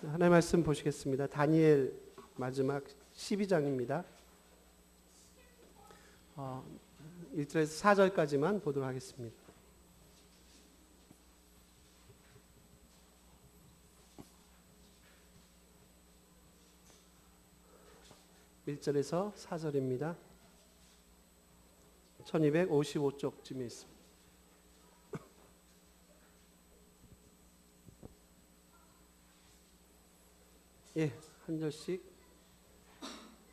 하나님의 말씀 보시겠습니다. 다니엘 마지막 12장입니다. 1절에서 4절까지만 보도록 하겠습니다. (1절에서 4절입니다) 1255쪽쯤에 있습니다. 예, 한 절씩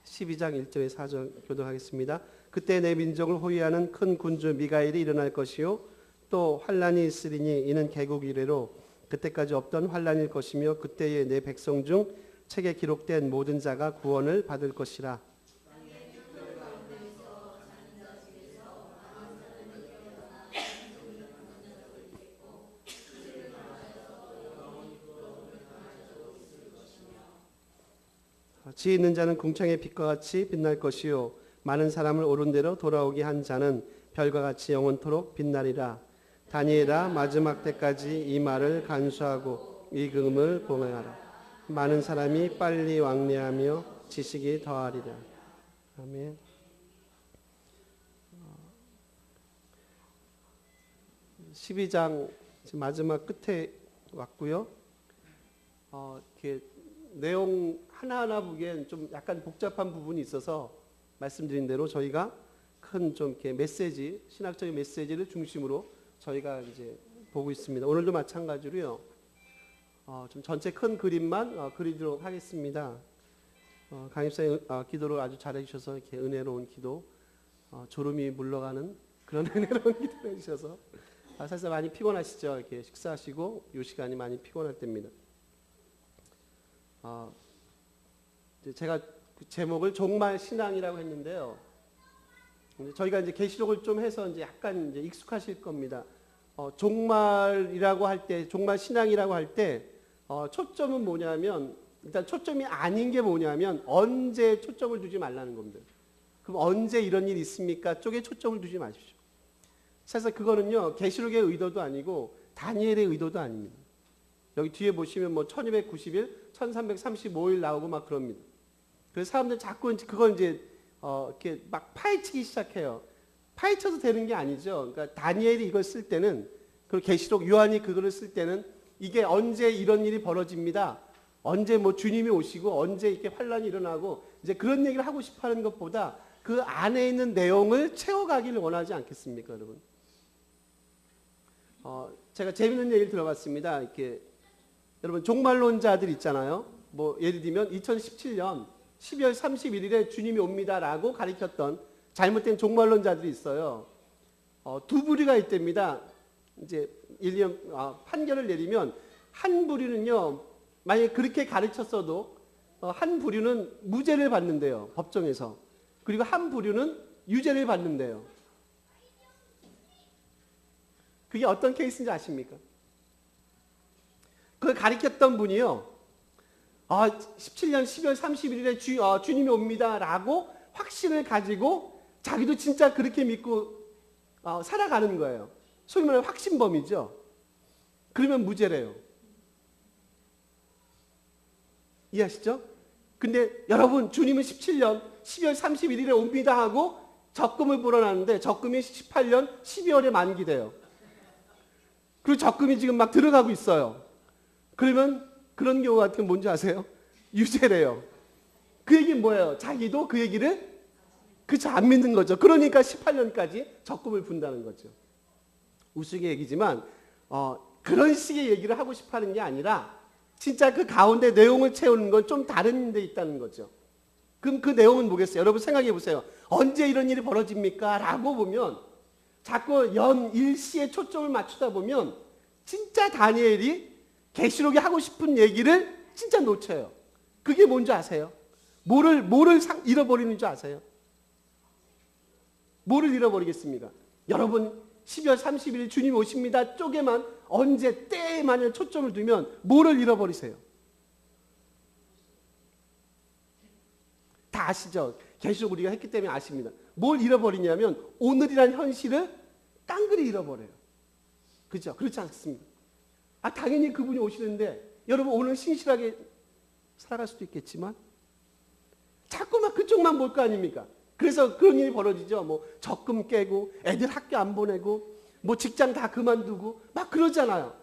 12장 1절에서 4절 교독하겠습니다. 그때 내 민족을 호위하는 큰 군주 미가엘이 일어날 것이요 또 환란이 있으리니 이는 개국 이래로 그때까지 없던 환란일 것이며 그때에 내 백성 중 책에 기록된 모든 자가 구원을 받을 것이라. 지혜 있는 자는 궁창의 빛과 같이 빛날 것이요 많은 사람을 옳은 대로 돌아오게 한 자는 별과 같이 영원토록 빛나리라. 다니엘아 마지막 때까지 이 말을 간수하고 이 금을 봉행하라. 많은 사람이 빨리 왕래하며 지식이 더하리라. 아멘. 12장 마지막 끝에 왔고요. 이렇게 내용 하나하나 보기엔 좀 약간 복잡한 부분이 있어서 말씀드린 대로 저희가 큰 좀 이렇게 메시지, 신학적인 메시지를 중심으로 저희가 이제 보고 있습니다. 오늘도 마찬가지로요. 좀 전체 큰 그림만 그리도록 하겠습니다. 강입사님 기도를 아주 잘해 주셔서 이렇게 은혜로운 기도, 졸음이 물러가는 그런 은혜로운 기도를 해주셔서 사실 많이 피곤하시죠. 이렇게 식사하시고 이 시간이 많이 피곤할 때입니다. 제가 그 제목을 종말 신앙이라고 했는데요. 저희가 이제 계시록을 좀 해서 이제 약간 이제 익숙하실 겁니다. 종말이라고 할 때, 종말 신앙이라고 할 때, 초점은 뭐냐면, 일단 초점이 아닌 게 뭐냐면, 언제 초점을 두지 말라는 겁니다. 그럼 언제 이런 일이 있습니까? 쪽에 초점을 두지 마십시오. 사실 그거는요, 계시록의 의도도 아니고, 다니엘의 의도도 아닙니다. 여기 뒤에 보시면 뭐 1290일, 1335일 나오고 막 그럽니다. 그래서 사람들 자꾸 그걸 이제 이렇게 막 파헤치기 시작해요. 파헤쳐도 되는 게 아니죠. 그러니까 다니엘이 이걸 쓸 때는, 그리고 계시록 요한이 그거를 쓸 때는 이게 언제 이런 일이 벌어집니다. 언제 뭐 주님이 오시고 언제 이렇게 환란이 일어나고 이제 그런 얘기를 하고 싶어하는 것보다 그 안에 있는 내용을 채워가기를 원하지 않겠습니까, 여러분? 제가 재밌는 얘기를 들어봤습니다. 이렇게 여러분 종말론자들 있잖아요. 뭐 예를 들면 2017년 12월 31일에 주님이 옵니다라고 가리켰던 잘못된 종말론자들이 있어요. 두 부류가 있답니다. 이제 판결을 내리면 한 부류는요, 만약에 그렇게 가르쳤어도 한 부류는 무죄를 받는데요, 법정에서. 그리고 한 부류는 유죄를 받는데요. 그게 어떤 케이스인지 아십니까? 그걸 가리켰던 분이요, 17년 12월 31일에 주님이 옵니다라고 확신을 가지고 자기도 진짜 그렇게 믿고 살아가는 거예요. 소위 말하는 확신범이죠. 그러면 무죄래요. 이해하시죠? 근데 여러분, 주님은 17년 12월 31일에 옵니다 하고 적금을 불어놨는데 적금이 18년 12월에 만기돼요. 그리고 적금이 지금 막 들어가고 있어요. 그러면 그런 경우 같은 건 뭔지 아세요? 유죄래요. 그 얘기는 뭐예요? 자기도 그 얘기를 안 믿는 거죠. 그러니까 18년까지 적금을 분다는 거죠. 우스갯얘기지만 그런 식의 얘기를 하고 싶어하는 게 아니라 진짜 그 가운데 내용을 채우는 건 좀 다른 데 있다는 거죠. 그럼 그 내용은 뭐겠어요? 여러분 생각해 보세요. 언제 이런 일이 벌어집니까? 라고 보면 자꾸 일시에 초점을 맞추다 보면 진짜 다니엘이 계시록이 하고 싶은 얘기를 진짜 놓쳐요. 그게 뭔지 아세요? 뭐를 잃어버리는 줄 아세요? 뭐를 잃어버리겠습니까? 여러분 12월 30일 주님 오십니다 쪽에만 언제 때에만 초점을 두면 뭐를 잃어버리세요? 다 아시죠? 계시록 우리가 했기 때문에 아십니다. 뭘 잃어버리냐면 오늘이란 현실을 깡그리 잃어버려요. 그죠? 그렇지 않습니까? 당연히 그분이 오시는데 여러분 오늘 신실하게 살아갈 수도 있겠지만 자꾸만 그쪽만 볼 거 아닙니까? 그래서 그런 일이 벌어지죠. 뭐 적금 깨고 애들 학교 안 보내고 뭐 직장 다 그만두고 막 그러잖아요.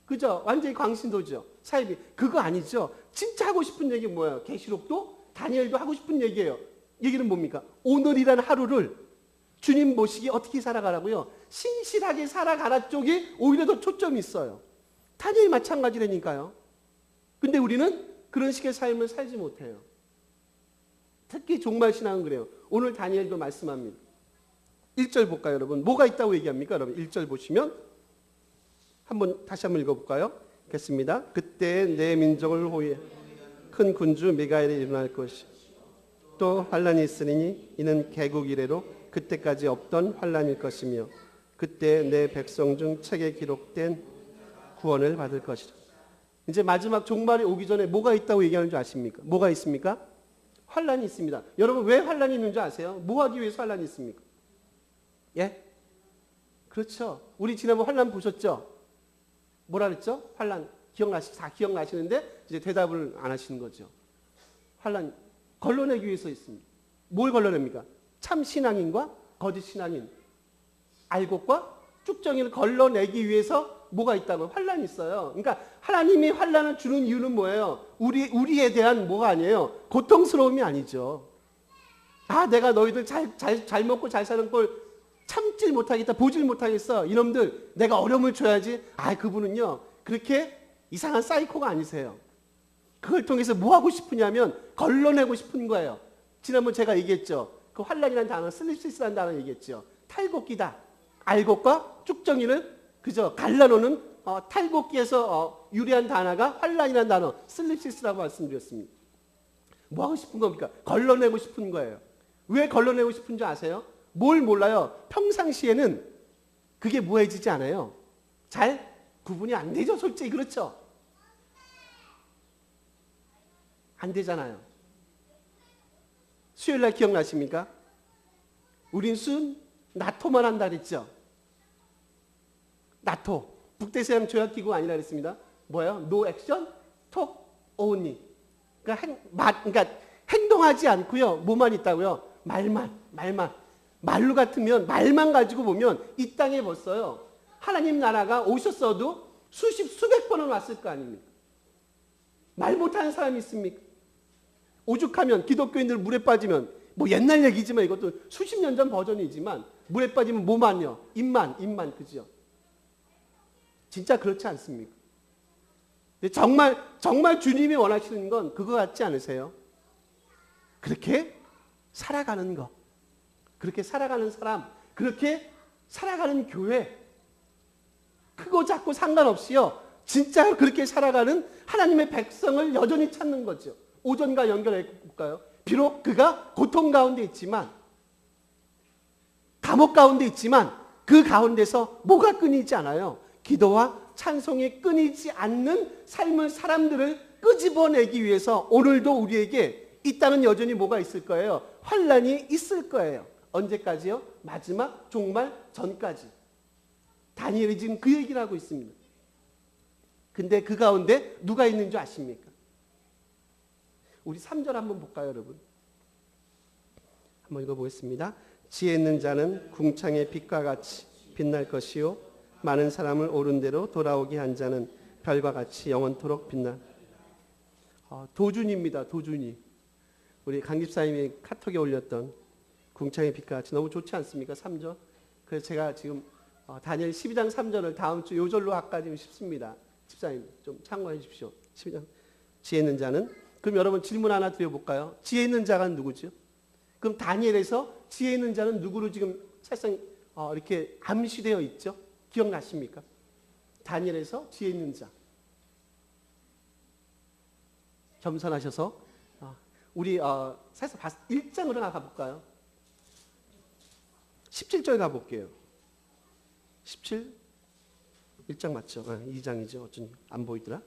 그죠? 완전히 광신도죠. 사입이. 그거 아니죠. 진짜 하고 싶은 얘기 뭐예요? 계시록도 다니엘도 하고 싶은 얘기예요. 얘기는 뭡니까? 오늘이라는 하루를 주님 모시기 어떻게 살아가라고요? 신실하게 살아가라 쪽이 오히려 더 초점이 있어요. 다니엘이 마찬가지라니까요. 근데 우리는 그런 식의 삶을 살지 못해요. 특히 종말신앙은 그래요. 오늘 다니엘도 말씀합니다. 1절 볼까요, 여러분? 뭐가 있다고 얘기합니까, 여러분? 1절 보시면 다시 한번 읽어볼까요? 읽겠습니다. 그때 내 민족을 호위해 큰 군주 미가엘이 일어날 것이 또 환란이 있으리니 이는 개국 이래로 그때까지 없던 환란일 것이며 그때 내 백성 중 책에 기록된 구원을 받을 것이라. 이제 마지막 종말이 오기 전에 뭐가 있다고 얘기하는 줄 아십니까? 뭐가 있습니까? 환란이 있습니다. 여러분 왜 환란이 있는 줄 아세요? 뭐 하기 위해서 환란이 있습니까? 예? 그렇죠. 우리 지난번 환란 보셨죠? 뭐라 그랬죠? 환란 다 기억나시는데 이제 대답을 안 하시는 거죠. 환란 걸러내기 위해서 있습니다. 뭘 걸러냅니까? 참 신앙인과 거짓 신앙인, 알곡과 쭉정이를 걸러내기 위해서 뭐가 있다고요? 환란이 있어요. 그러니까 하나님이 환란을 주는 이유는 뭐예요? 우리에 대한 뭐가 아니에요? 고통스러움이 아니죠. 아, 내가 너희들 잘 먹고 잘 사는 걸 참질 못하겠다, 보질 못하겠어. 이놈들 내가 어려움을 줘야지. 아, 그분은요 그렇게 이상한 사이코가 아니세요. 그걸 통해서 뭐 하고 싶으냐면 걸러내고 싶은 거예요. 지난번 제가 얘기했죠. 그 환란이라는 단어, 슬립시스라는 단어 얘기했죠. 탈곡기다. 알곡과 쭉정이를 그저 갈라놓는 탈곡기에서 유래한 단어가 환란이라는 단어, 슬립시스라고 말씀드렸습니다. 뭐 하고 싶은 겁니까? 걸러내고 싶은 거예요. 왜 걸러내고 싶은 줄 아세요? 뭘 몰라요? 평상시에는 그게 뭐해지지 않아요. 잘 구분이 안 되죠, 솔직히. 그렇죠? 안 되잖아요. 수요일날 기억나십니까? 우린 나토만 한다 그랬죠? 나토. 북대서양 조약기구가 아니라 그랬습니다. 뭐예요? No action, talk only. 그러니까 행동하지 않고요. 뭐만 있다고요? 말만. 말로 같으면 말만 가지고 보면 이 땅에 벌써요. 하나님 나라가 오셨어도 수백 번은 왔을 거 아닙니까? 말 못하는 사람이 있습니까? 오죽하면 기독교인들 물에 빠지면 뭐 옛날 얘기지만 이것도 수십 년 전 버전이지만 물에 빠지면 뭐만요? 입만 그죠? 진짜 그렇지 않습니까? 근데 정말 주님이 원하시는 건 그거 같지 않으세요? 그렇게 살아가는 것, 그렇게 살아가는 사람, 그렇게 살아가는 교회, 크고 작고 상관없이요, 진짜 그렇게 살아가는 하나님의 백성을 여전히 찾는 거죠. 오전과 연결해 볼까요? 비록 그가 고통 가운데 있지만, 감옥 가운데 있지만 그 가운데서 뭐가 끊이지 않아요? 기도와 찬송이 끊이지 않는 삶을, 사람들을 끄집어내기 위해서 오늘도 우리에게 이 땅은 여전히 뭐가 있을 거예요? 환란이 있을 거예요. 언제까지요? 마지막 종말 전까지. 다니엘이 지금 그 얘기를 하고 있습니다. 근데 그 가운데 누가 있는 줄 아십니까? 우리 3절 한번 볼까요, 여러분? 한번 읽어보겠습니다. 지혜 있는 자는 궁창의 빛과 같이 빛날 것이요 많은 사람을 옳은 대로 돌아오게 한 자는 별과 같이 영원토록 빛나. 도준입니다. 도준이. 우리 강 집사님이 카톡에 올렸던 궁창의 빛과 같이 너무 좋지 않습니까? 3절. 그래서 제가 지금 다니엘 12장 3절을 다음 주 요절로 할까 지금 싶습니다. 집사님 좀 참고해 주십시오. 12장. 지혜 있는 자는. 그럼 여러분 질문 하나 드려볼까요? 지혜 있는 자가 누구죠? 그럼 다니엘에서 지혜 있는 자는 누구로 지금 사실상 이렇게 암시되어 있죠? 기억나십니까? 다니엘에서 지혜 있는 자. 겸손하셔서 우리 사실 1장으로 나가볼까요? 17절 가볼게요. 17? 1장 맞죠? 2장이죠. 어쩐 안 보이더라?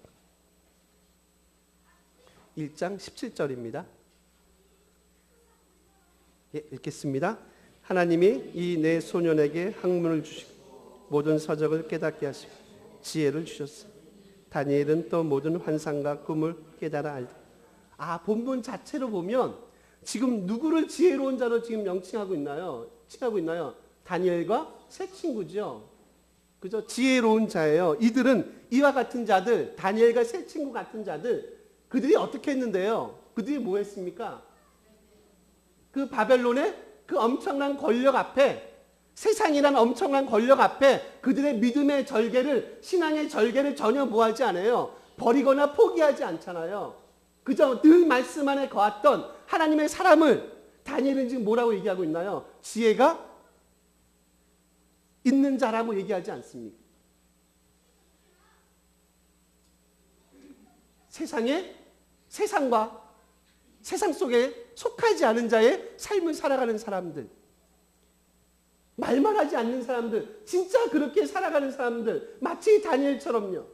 1장 17절입니다. 예, 읽겠습니다. 하나님이 이 내 소년에게 학문을 주시고 모든 서적을 깨닫게 하시고 지혜를 주셨어. 다니엘은 또 모든 환상과 꿈을 깨달아 알다. 본문 자체로 보면 지금 누구를 지혜로운 자로 지금 명칭하고 있나요? 칭하고 있나요? 다니엘과 세 친구죠. 그죠? 지혜로운 자예요. 이들은 이와 같은 자들, 다니엘과 세 친구 같은 자들, 그들이 어떻게 했는데요? 그들이 뭐 했습니까? 그 바벨론의 그 엄청난 권력 앞에, 세상이란 엄청난 권력 앞에 그들의 믿음의 절개를, 신앙의 절개를 전혀 뭐하지 않아요. 버리거나 포기하지 않잖아요. 그저 늘 말씀 안에 거했던 하나님의 사람을 다니엘은 지금 뭐라고 얘기하고 있나요? 지혜가 있는 자라고 얘기하지 않습니까? 세상과 세상 속에 속하지 않은 자의 삶을 살아가는 사람들, 말만 하지 않는 사람들, 진짜 그렇게 살아가는 사람들, 마치 다니엘처럼요,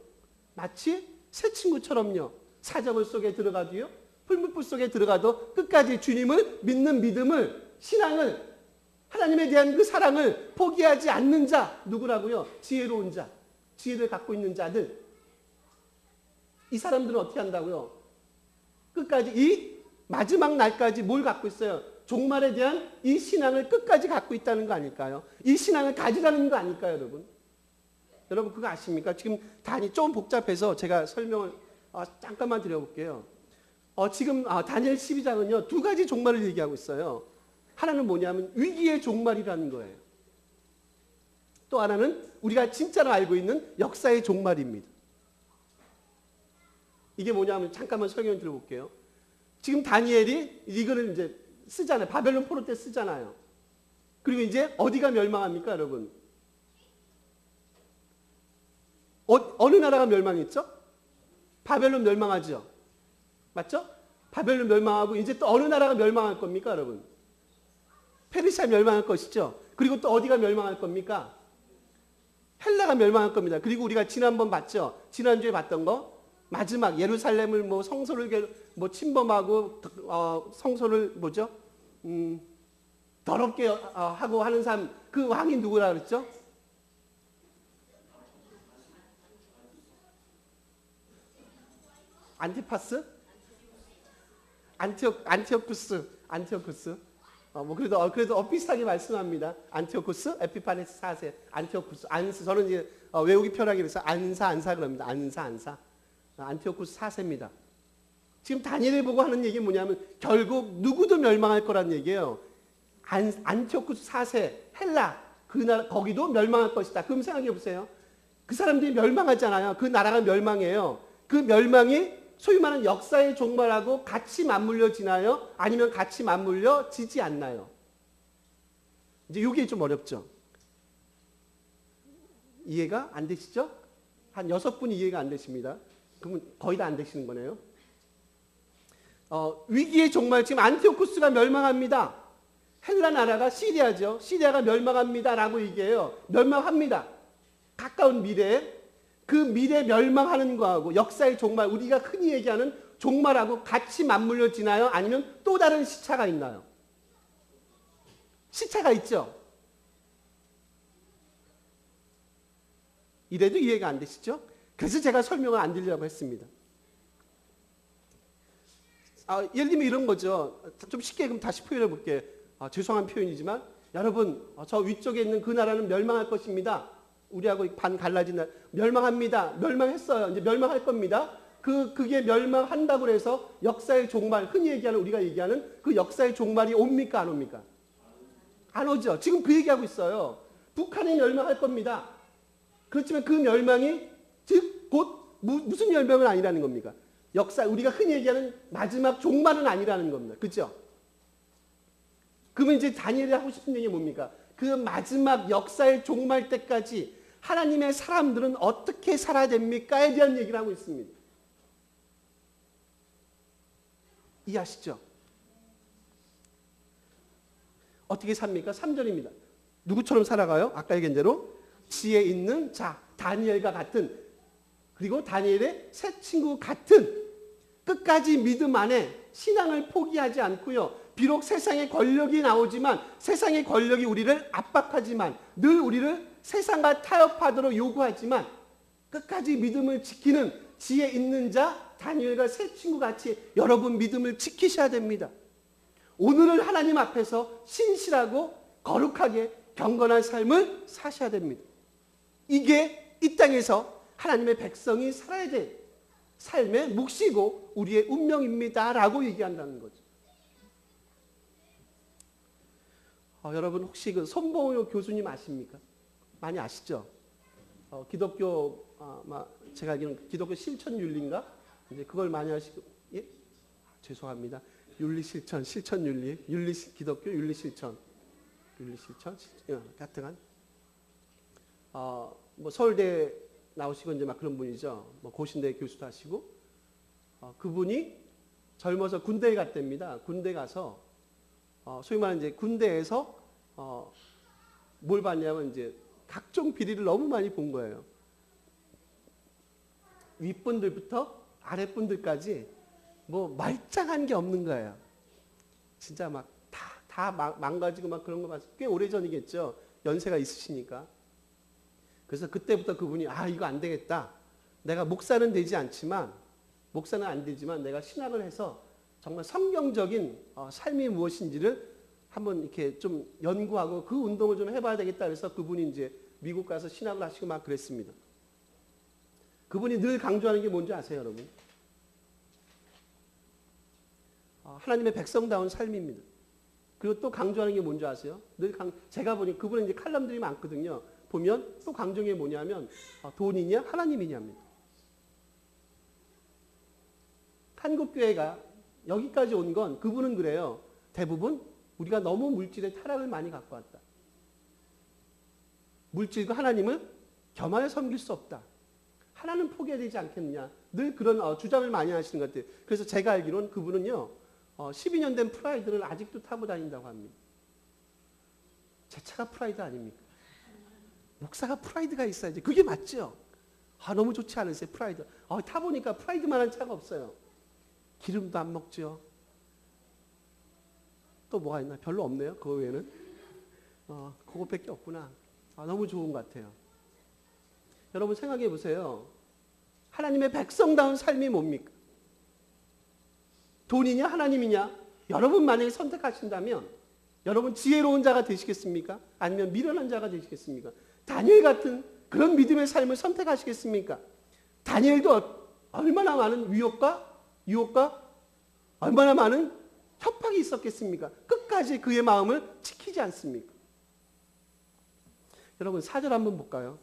마치 새 친구처럼요, 사자굴 속에 들어가도요, 풀무불 속에 들어가도 끝까지 주님을 믿는 믿음을, 신앙을, 하나님에 대한 그 사랑을 포기하지 않는 자, 누구라고요? 지혜로운 자, 지혜를 갖고 있는 자들. 이 사람들은 어떻게 한다고요? 끝까지 이 마지막 날까지 뭘 갖고 있어요? 종말에 대한 이 신앙을 끝까지 갖고 있다는 거 아닐까요? 이 신앙을 가지라는 거 아닐까요, 여러분? 여러분 그거 아십니까? 지금 단이 좀 복잡해서 제가 설명을 잠깐만 드려볼게요. 지금 다니엘 12장은요, 두 가지 종말을 얘기하고 있어요. 하나는 뭐냐면 위기의 종말이라는 거예요. 또 하나는 우리가 진짜로 알고 있는 역사의 종말입니다. 이게 뭐냐면 잠깐만 설명 드려볼게요. 지금 다니엘이 이거를 이제 쓰잖아요. 바벨론 포로 때 쓰잖아요. 그리고 이제 어디가 멸망합니까, 여러분? 어느 나라가 멸망했죠? 바벨론 멸망하죠. 맞죠? 바벨론 멸망하고 이제 또 어느 나라가 멸망할 겁니까, 여러분? 페르시아 멸망할 것이죠. 그리고 또 어디가 멸망할 겁니까? 헬라가 멸망할 겁니다. 그리고 우리가 지난번 봤죠? 지난주에 봤던 거 마지막 예루살렘을 성소를 침범하고 성소를 더럽게 하고 하는 사람, 그 왕이 누구라 그랬죠? 안티파스? 안티오쿠스. 그래도 비슷하게 말씀합니다. 안티오쿠스, 에피파네스 4세, 안티오쿠스, 안스. 저는 이제 외우기 편하게 그래서 안사 그럽니다. 안사. 안티오쿠스 4세입니다. 지금 다니엘을 보고 하는 얘기 뭐냐면 결국 누구도 멸망할 거란 얘기예요. 안티오쿠스 4세, 헬라, 그 나라, 거기도 멸망할 것이다. 그럼 생각해 보세요. 그 사람들이 멸망하잖아요. 그 나라가 멸망해요. 그 멸망이 소위 말하는 역사의 종말하고 같이 맞물려 지나요? 아니면 같이 맞물려 지지 않나요? 이제 이게 좀 어렵죠. 이해가 안 되시죠? 한 6분이 이해가 안 되십니다. 그러면 거의 다 안 되시는 거네요. 위기의 종말, 지금 안티오쿠스가 멸망합니다. 헬라 나라가 시리아죠. 시리아가 멸망합니다. 라고 얘기해요. 멸망합니다. 가까운 미래에. 그 미래 멸망하는 거하고 역사의 종말, 우리가 흔히 얘기하는 종말하고 같이 맞물려 지나요? 아니면 또 다른 시차가 있나요? 시차가 있죠? 이래도 이해가 안 되시죠? 그래서 제가 설명을 안 드리려고 했습니다. 예를 들면 이런 거죠. 좀 쉽게 그럼 다시 표현해 볼게요. 죄송한 표현이지만 여러분, 저 위쪽에 있는 그 나라는 멸망할 것입니다. 우리하고 반 갈라진 나라 멸망합니다. 멸망했어요. 이제 멸망할 겁니다. 그게 멸망한다고 해서 역사의 종말, 흔히 얘기하는, 우리가 얘기하는 그 역사의 종말이 옵니까, 안 옵니까? 안 오죠. 지금 그 얘기하고 있어요. 북한이 멸망할 겁니다. 그렇지만 그 멸망이 즉 곧 무슨 멸망은 아니라는 겁니까? 역사, 우리가 흔히 얘기하는 마지막 종말은 아니라는 겁니다. 그렇죠? 그러면 이제 다니엘이 하고 싶은 얘기가 뭡니까? 그 마지막 역사의 종말 때까지 하나님의 사람들은 어떻게 살아야 됩니까에 대한 얘기를 하고 있습니다. 이해하시죠? 어떻게 삽니까? 3절입니다. 누구처럼 살아가요? 아까 얘기한 대로 지혜 있는 자, 다니엘과 같은, 그리고 다니엘의 새 친구 같은 끝까지 믿음 안에 신앙을 포기하지 않고요. 비록 세상의 권력이 나오지만, 세상의 권력이 우리를 압박하지만, 늘 우리를 세상과 타협하도록 요구하지만 끝까지 믿음을 지키는 지혜 있는 자 다니엘과 세 친구 같이 여러분 믿음을 지키셔야 됩니다. 오늘을 하나님 앞에서 신실하고 거룩하게 경건한 삶을 사셔야 됩니다. 이게 이 땅에서 하나님의 백성이 살아야 될 삶의 몫이고 우리의 운명입니다 라고 얘기한다는 거죠. 여러분 혹시 그 손봉호 교수님 아십니까? 많이 아시죠? 기독교 제가 알기로는 기독교 실천윤리인가? 이제 그걸 많이 하시고 예? 죄송합니다. 윤리 실천, 실천 윤리, 기독교 윤리 실천 같은 뭐 서울대 나오시고 이제 막 그런 분이죠. 뭐 고신대 교수도 하시고 그분이 젊어서 군대에 갔답니다. 군대 가서 소위 말하는 이제 군대에서 뭘 봤냐면 이제 각종 비리를 너무 많이 본 거예요. 윗분들부터 아랫분들까지 뭐 말짱한 게 없는 거예요. 진짜 막 다 망가지고 막 그런 거 봤어요. 꽤 오래전이겠죠. 연세가 있으시니까. 그래서 그때부터 그분이 이거 안 되겠다. 내가 목사는 되지 않지만 목사는 안 되지만 내가 신학을 해서 정말 성경적인 삶이 무엇인지를 한번 이렇게 좀 연구하고 그 운동을 좀 해봐야 되겠다 그래서 그분이 이제 미국 가서 신학을 하시고 막 그랬습니다. 그분이 늘 강조하는 게 뭔지 아세요, 여러분? 하나님의 백성다운 삶입니다. 그리고 또 강조하는 게 뭔지 아세요? 제가 보니 그분은 이제 칼럼들이 많거든요. 보면 또 강조한 게 뭐냐면 돈이냐 하나님이냐입니다. 한국교회가 여기까지 온 건 그분은 그래요. 대부분 우리가 너무 물질의 타락을 많이 갖고 왔다. 물질과 하나님을 겸하여 섬길 수 없다. 하나는 포기해야 되지 않겠느냐. 늘 그런 주장을 많이 하시는 것 같아요. 그래서 제가 알기로는 그분은요. 12년 된 프라이드를 아직도 타고 다닌다고 합니다. 제 차가 프라이드 아닙니까? 목사가 프라이드가 있어야지. 그게 맞죠? 너무 좋지 않으세요? 프라이드. 타보니까 프라이드만한 차가 없어요. 기름도 안 먹죠. 또 뭐가 있나? 별로 없네요. 그거 외에는. 그것밖에 없구나. 너무 좋은 것 같아요. 여러분 생각해 보세요. 하나님의 백성다운 삶이 뭡니까? 돈이냐 하나님이냐? 여러분 만약에 선택하신다면 여러분 지혜로운 자가 되시겠습니까? 아니면 미련한 자가 되시겠습니까? 다니엘 같은 그런 믿음의 삶을 선택하시겠습니까? 다니엘도 얼마나 많은 유혹과 얼마나 많은 협박이 있었겠습니까? 끝까지 그의 마음을 지키지 않습니까? 여러분 4절 한번 볼까요?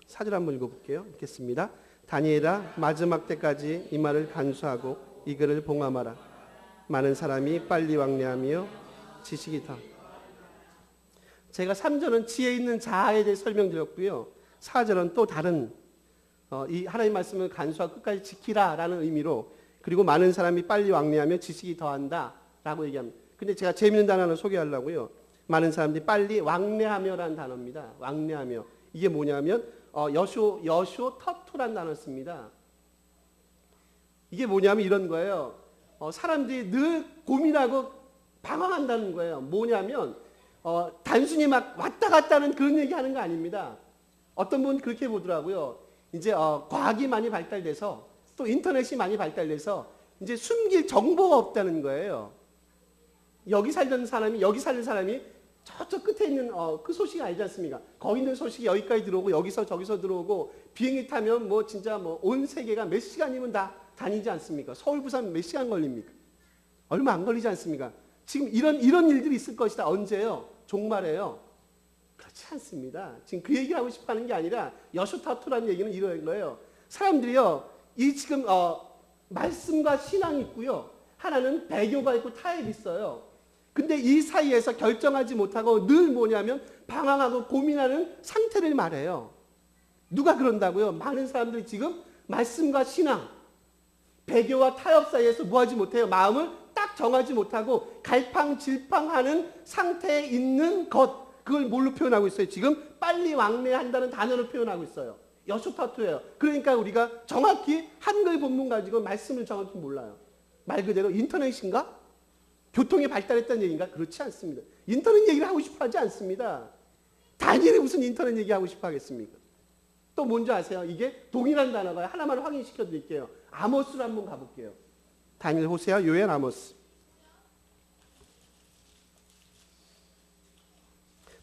4절 한번 읽어볼게요. 읽겠습니다. 다니엘아 마지막 때까지 이 말을 간수하고 이 글을 봉함하라. 많은 사람이 빨리 왕래하며 지식이 더. 제가 3절은 지혜 있는 자아에 대해 설명드렸고요. 4절은 또 다른 이 하나님 말씀을 간수하고 끝까지 지키라라는 의미로 그리고 많은 사람이 빨리 왕래하며 지식이 더한다라고 얘기합니다. 근데 제가 재미있는 단어 하나 소개하려고요. 많은 사람들이 빨리 왕래하며라는 단어입니다. 왕래하며. 이게 뭐냐면 여쇼 터투라는 단어를 씁니다. 이게 뭐냐면 이런 거예요. 사람들이 늘 고민하고 방황한다는 거예요. 뭐냐면 단순히 막 왔다 갔다 하는 그런 얘기하는 거 아닙니다. 어떤 분은 그렇게 보더라고요. 이제 과학이 많이 발달돼서 또 인터넷이 많이 발달돼서 이제 숨길 정보가 없다는 거예요. 여기 살던 사람이 여기 사는 사람이 저쪽 끝에 있는 그 소식이 알지 않습니까? 거기 있는 소식이 여기까지 들어오고 여기서 저기서 들어오고 비행기 타면 뭐 진짜 뭐 온 세계가 몇 시간이면 다 다니지 않습니까? 서울 부산 몇 시간 걸립니까? 얼마 안 걸리지 않습니까? 지금 이런 일들이 있을 것이다. 언제요? 종말에요. 그렇지 않습니다. 지금 그 얘기를 하고 싶어 하는 게 아니라 여쇼타투라는 얘기는 이런 거예요. 사람들이요. 이 지금 말씀과 신앙이 있고요. 하나는 배교가 있고 타협이 있어요. 근데 이 사이에서 결정하지 못하고 늘 뭐냐면 방황하고 고민하는 상태를 말해요. 누가 그런다고요? 많은 사람들이 지금 말씀과 신앙, 배교와 타협 사이에서 뭐하지 못해요? 마음을 딱 정하지 못하고 갈팡질팡하는 상태에 있는 것. 그걸 뭘로 표현하고 있어요? 지금 빨리 왕래한다는 단어로 표현하고 있어요. 여쇼타투예요. 그러니까 우리가 정확히 한글 본문 가지고 말씀을 정확히 몰라요. 말 그대로 인터넷인가? 교통이 발달했다는 얘기인가? 그렇지 않습니다. 인터넷 얘기를 하고 싶어 하지 않습니다. 다니엘이 무슨 인터넷 얘기하고 싶어 하겠습니까? 또 뭔지 아세요? 이게 동일한 단어가 하나만 확인시켜 드릴게요. 아모스로 한번 가볼게요. 다니엘, 호세아, 요엘, 아모스.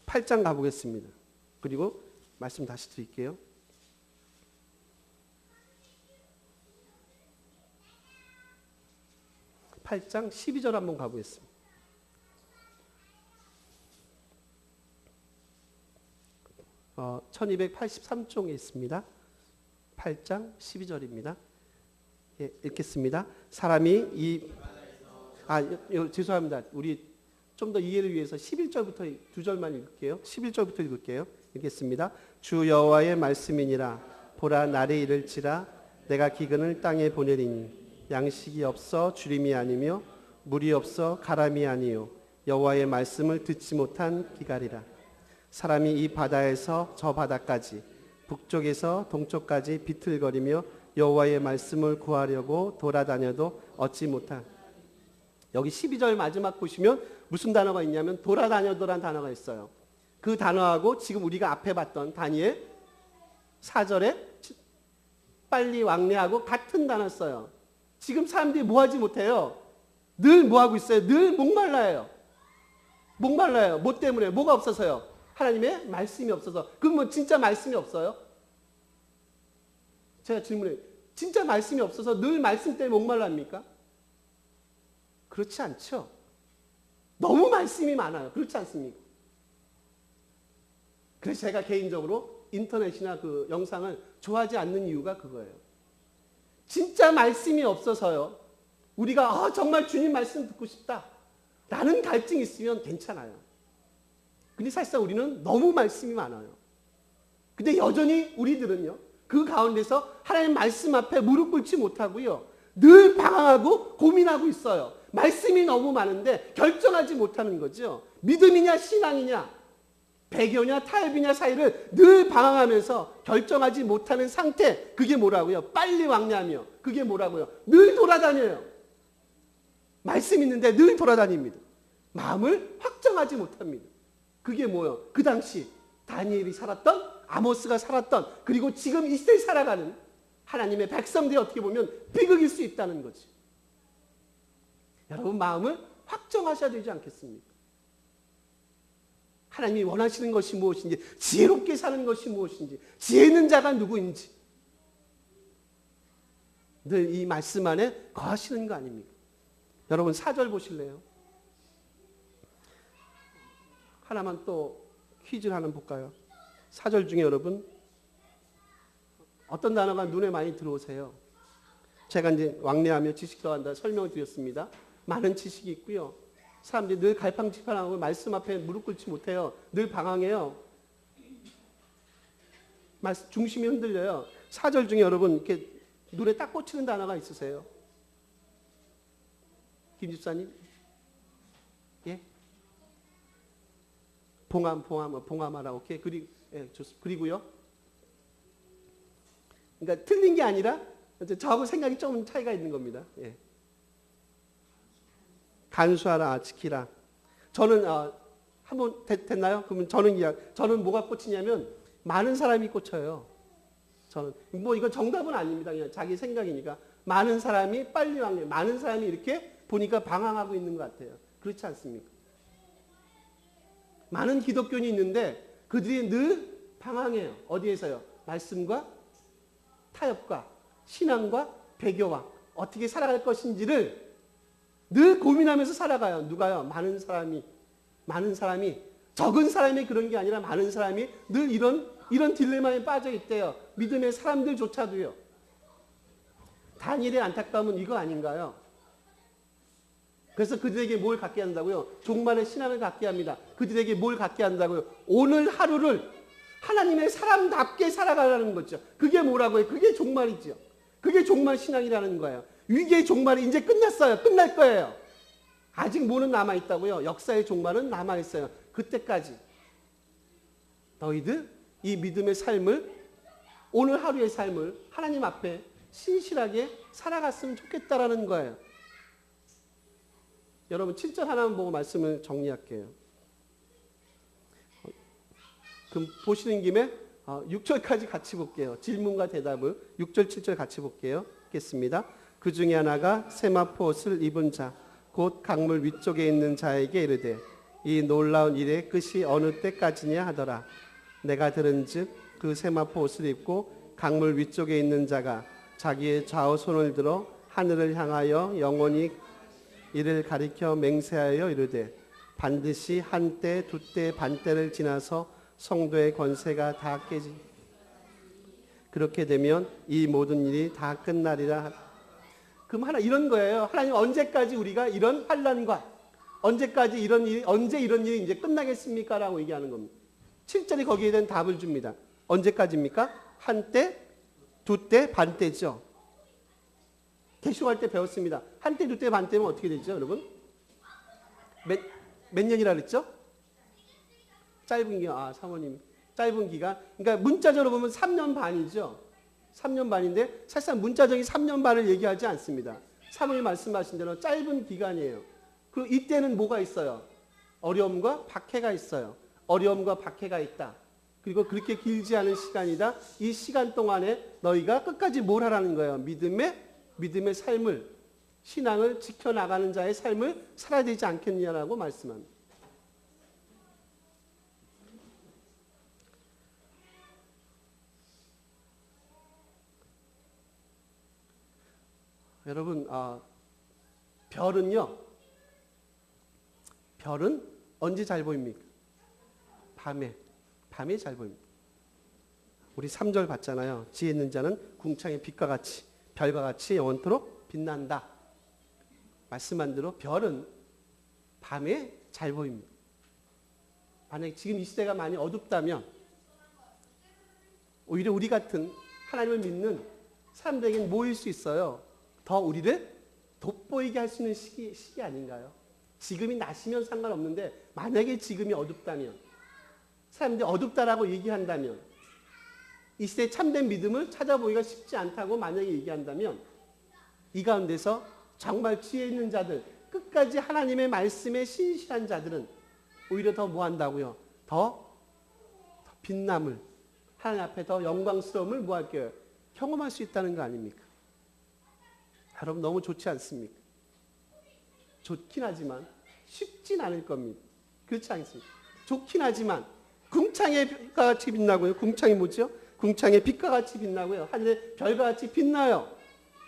8장 가보겠습니다. 그리고 말씀 다시 드릴게요. 8장 12절 한번 가보겠습니다. 어, 1283쪽에 있습니다. 8장 12절입니다. 예, 읽겠습니다. 사람이 죄송합니다. 우리 좀 더 이해를 위해서 11절부터 두 절만 읽을게요. 11절부터 읽을게요. 읽겠습니다. 주 여호와의 말씀이니라. 보라, 날이 이를지라. 내가 기근을 땅에 보내리니 양식이 없어 주림이 아니며 물이 없어 가람이 아니요 여호와의 말씀을 듣지 못한 기갈이라. 사람이 이 바다에서 저 바다까지 북쪽에서 동쪽까지 비틀거리며 여호와의 말씀을 구하려고 돌아다녀도 얻지 못한. 여기 12절 마지막 보시면 무슨 단어가 있냐면 돌아다녀도란 단어가 있어요. 그 단어하고 지금 우리가 앞에 봤던 다니엘 4절에 빨리 왕래하고 같은 단어 써요. 지금 사람들이 뭐 하지 못해요? 늘 뭐 하고 있어요? 늘 목말라요. 목말라요. 뭐 때문에? 뭐가 없어서요? 하나님의 말씀이 없어서. 그럼 뭐 진짜 말씀이 없어요? 제가 질문해요. 진짜 말씀이 없어서 늘 말씀 때문에 목말랍니까? 그렇지 않죠. 너무 말씀이 많아요. 그렇지 않습니까? 그래서 제가 개인적으로 인터넷이나 그 영상을 좋아하지 않는 이유가 그거예요. 진짜 말씀이 없어서요. 우리가 정말 주님 말씀 듣고 싶다. 라는 갈증이 있으면 괜찮아요. 근데 사실상 우리는 너무 말씀이 많아요. 근데 여전히 우리들은요. 그 가운데서 하나님 말씀 앞에 무릎 꿇지 못하고요. 늘 방황하고 고민하고 있어요. 말씀이 너무 많은데 결정하지 못하는 거죠. 믿음이냐 신앙이냐 배교냐 타협이냐 사이를 늘 방황하면서 결정하지 못하는 상태. 그게 뭐라고요? 빨리 왕래하며. 그게 뭐라고요? 늘 돌아다녀요. 말씀 있는데 늘 돌아다닙니다. 마음을 확정하지 못합니다. 그게 뭐예요? 그 당시 다니엘이 살았던, 아모스가 살았던, 그리고 지금 이 시대에 살아가는 하나님의 백성들이 어떻게 보면 비극일 수 있다는 거지. 여러분 마음을 확정하셔야 되지 않겠습니까? 하나님이 원하시는 것이 무엇인지, 지혜롭게 사는 것이 무엇인지, 지혜 있는 자가 누구인지 늘 이 말씀 안에 거하시는 거 아닙니까? 여러분 4절 보실래요? 하나만 또 퀴즈를 하나 볼까요? 4절 중에 여러분 어떤 단어가 눈에 많이 들어오세요? 제가 이제 왕래하며 지식 더한다 설명을 드렸습니다. 많은 지식이 있고요. 사람들이 늘 갈팡질팡하고 말씀 앞에 무릎 꿇지 못해요. 늘 방황해요. 말씀 중심이 흔들려요. 4절 중에 여러분 이렇게 눈에 딱 꽂히는 단어가 있으세요? 김 집사님? 예? 봉함하라. 오케이. 그리고요. 그러니까 틀린 게 아니라 저하고 생각이 좀 차이가 있는 겁니다. 예. 간수하라, 지키라. 저는 한번 됐나요? 그러면 저는 뭐가 꽂히냐면 많은 사람이 꽂혀요. 저는 뭐 이건 정답은 아닙니다. 그냥 자기 생각이니까 많은 사람이 빨리 왕래, 많은 사람이 이렇게 보니까 방황하고 있는 것 같아요. 그렇지 않습니까? 많은 기독교인이 있는데 그들이 늘 방황해요. 어디에서요? 말씀과 타협과 신앙과 배교와 어떻게 살아갈 것인지를 늘 고민하면서 살아가요. 누가요? 많은 사람이 적은 사람이 그런 게 아니라 많은 사람이 늘 이런 딜레마에 빠져 있대요. 믿음의 사람들조차도요. 다니엘의 안타까움은 이거 아닌가요? 그래서 그들에게 뭘 갖게 한다고요? 종말의 신앙을 갖게 합니다. 그들에게 뭘 갖게 한다고요? 오늘 하루를 하나님의 사람답게 살아가라는 거죠. 그게 뭐라고요? 그게 종말이죠. 그게 종말 신앙이라는 거예요. 위기의 종말이 이제 끝났어요. 끝날 거예요. 아직 뭐는 남아있다고요? 역사의 종말은 남아있어요. 그때까지 너희들 이 믿음의 삶을, 오늘 하루의 삶을 하나님 앞에 신실하게 살아갔으면 좋겠다라는 거예요. 여러분 7절 하나만 보고 말씀을 정리할게요. 그럼 보시는 김에 6절까지 같이 볼게요. 질문과 대답을 6절, 7절 같이 볼게요. 읽겠습니다. 그 중에 하나가 세마포 옷을 입은 자, 곧 강물 위쪽에 있는 자에게 이르되 이 놀라운 일의 끝이 어느 때까지냐 하더라. 내가 들은즉 그 세마포 옷을 입고 강물 위쪽에 있는 자가 자기의 좌우 손을 들어 하늘을 향하여 영원히 이를 가리켜 맹세하여 이르되 반드시 한때, 두때, 반때를 지나서 성도의 권세가 다 깨지. 그렇게 되면 이 모든 일이 다 끝나리라. 그럼 이런 거예요. 하나님 언제까지 우리가 이런 환난과 언제까지 이런 일이 언제 이런 일이 이제 끝나겠습니까? 라고 얘기하는 겁니다. 7절이 거기에 대한 답을 줍니다. 언제까지입니까? 한때, 두때, 반때죠. 계시록할 때 배웠습니다. 한때, 두때, 반때면 어떻게 되죠, 여러분? 몇 년이라 그랬죠? 짧은 기간, 사모님. 짧은 기간. 그러니까 문자적으로 보면 3년 반이죠. 3년 반인데 사실상 문자적인 3년 반을 얘기하지 않습니다. 사모님 말씀하신 대로 짧은 기간이에요. 그리고 이때는 뭐가 있어요? 어려움과 박해가 있어요. 어려움과 박해가 있다. 그리고 그렇게 길지 않은 시간이다. 이 시간 동안에 너희가 끝까지 뭘 하라는 거예요? 믿음의 삶을, 신앙을 지켜나가는 자의 삶을 살아야 되지 않겠냐라고 말씀합니다. 여러분, 별은 언제 잘 보입니까? 밤에 잘 보입니다. 우리 3절 봤잖아요. 지혜 있는 자는 궁창의 빛과 같이, 별과 같이 영원토록 빛난다. 말씀한 대로 별은 밤에 잘 보입니다. 만약에 지금 이 시대가 많이 어둡다면 오히려 우리 같은 하나님을 믿는 사람들에게는 뭐일 수 있어요? 더 우리를 돋보이게 할 수 있는 시기 아닌가요? 지금이 낮이면 상관없는데 만약에 지금이 어둡다면, 사람들이 어둡다라고 얘기한다면, 이 시대의 참된 믿음을 찾아보기가 쉽지 않다고 만약에 얘기한다면, 이 가운데서 정말 지혜 있는 자들, 끝까지 하나님의 말씀에 신실한 자들은 오히려 더 뭐 한다고요? 더 빛남을, 하나님 앞에 더 영광스러움을 뭐 할게요? 경험할 수 있다는 거 아닙니까? 여러분 너무 좋지 않습니까? 좋긴 하지만 쉽진 않을 겁니다. 그렇지 않습니까? 좋긴 하지만 궁창의 빛과 같이 빛나고요. 궁창이 뭐죠? 궁창의 빛과 같이 빛나고요. 하늘의 별과 같이 빛나요.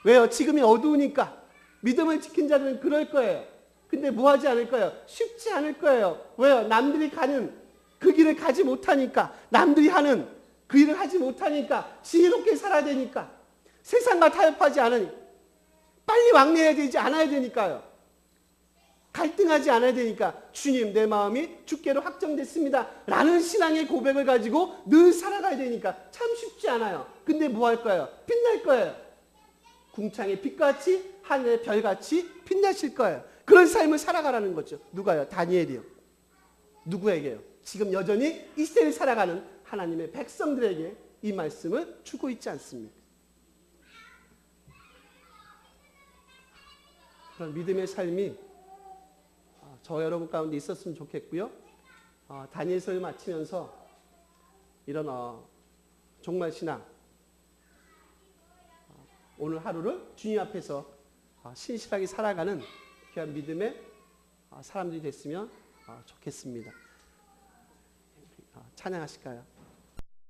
왜요? 지금이 어두우니까. 믿음을 지킨 자들은 그럴 거예요. 근데 뭐 하지 않을 거예요? 쉽지 않을 거예요. 왜요? 남들이 가는 그 길을 가지 못하니까. 남들이 하는 그 일을 하지 못하니까. 지혜롭게 살아야 되니까. 세상과 타협하지 않으니 빨리 왕래해야 되지 않아야 되니까요. 갈등하지 않아야 되니까 주님 내 마음이 주께로 확정됐습니다 라는 신앙의 고백을 가지고 늘 살아가야 되니까 참 쉽지 않아요. 근데 뭐 할 거예요? 빛날 거예요. 궁창의 빛같이 하늘의 별같이 빛나실 거예요. 그런 삶을 살아가라는 거죠. 누가요? 다니엘이요. 누구에게요? 지금 여전히 이 시대를 살아가는 하나님의 백성들에게 이 말씀을 주고 있지 않습니까? 그런 믿음의 삶이 저 여러분 가운데 있었으면 좋겠고요. 다니엘서를 마치면서 이런 종말 신앙, 오늘 하루를 주님 앞에서 신실하게 살아가는 귀한 믿음의 사람들이 됐으면 좋겠습니다. 찬양하실까요?